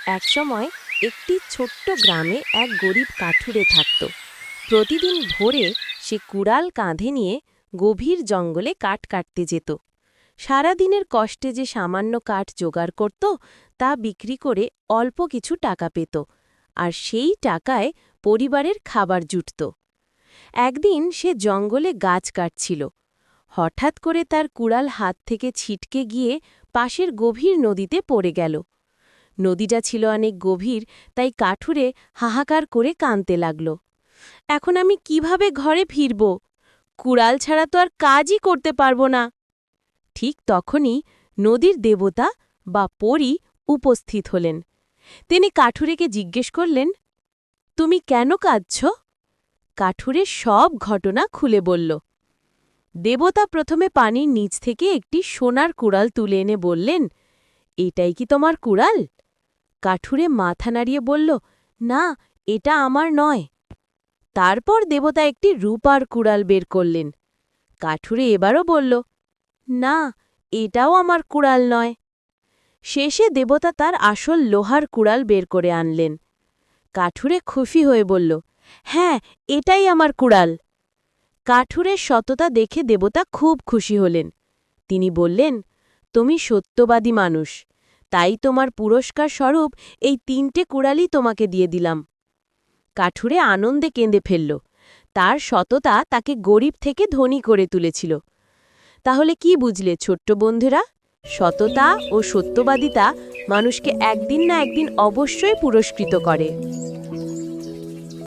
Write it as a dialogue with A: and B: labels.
A: একসময় একটি ছোট্ট গ্রামে এক গরিব কাঠুরে থাকত। প্রতিদিন ভোরে সে কুড়াল কাঁধে নিয়ে গভীর জঙ্গলে কাঠ কাটতে যেত। সারাদিনের কষ্টে যে সামান্য কাঠ জোগাড় করত তা বিক্রি করে অল্প কিছু টাকা পেত, আর সেই টাকায় পরিবারের খাবার জুটত। একদিন সে জঙ্গলে গাছ কাটছিল। হঠাৎ করে তার কুড়াল হাত থেকে ছিটকে গিয়ে পাশের গভীর নদীতে পড়ে গেল। নদীটা ছিল অনেক গভীর, তাই কাঠুরে হাহাকার করে কাঁদতে লাগল। এখন আমি কিভাবে ঘরে ফিরব? কুড়াল ছাড়া তো আর কাজই করতে পারব না। ঠিক তখনই নদীর দেবতা বা পরী উপস্থিত হলেন। তিনি কাঠুরেকে জিজ্ঞেস করলেন, তুমি কেন কাঁদছ? কাঠুরে সব ঘটনা খুলে বলল। দেবতা প্রথমে পানির নিচ থেকে একটি সোনার কুড়াল তুলে এনে বললেন, এটাই কি তোমার কুড়াল? কাঠুরে মাথা নাড়িয়ে বলল, না, এটা আমার নয়। তারপর দেবতা একটি রূপার কুড়াল বের করলেন। কাঠুরে এবারও বলল, না, এটাও আমার কুড়াল নয়। শেষে দেবতা তার আসল লোহার কুড়াল বের করে আনলেন। কাঠুরে খুশি হয়ে বলল, হ্যাঁ, এটাই আমার কুড়াল। কাঠুরের সততা দেখে দেবতা খুব খুশি হলেন। তিনি বললেন, তুমি সত্যবাদী মানুষ, তাই তোমার পুরস্কার স্বরূপ এই ৩টে কুড়ালই তোমাকে দিয়ে দিলাম। কাঠুরে আনন্দে কেঁদে ফেলল। তার সততা তাকে গরিব থেকে ধনী করে তুলেছিল। তাহলে কি বুঝলে ছোট্ট বন্ধুরা? সততা ও সত্যবাদিতা মানুষকে একদিন না একদিন অবশ্যই পুরস্কৃত করে।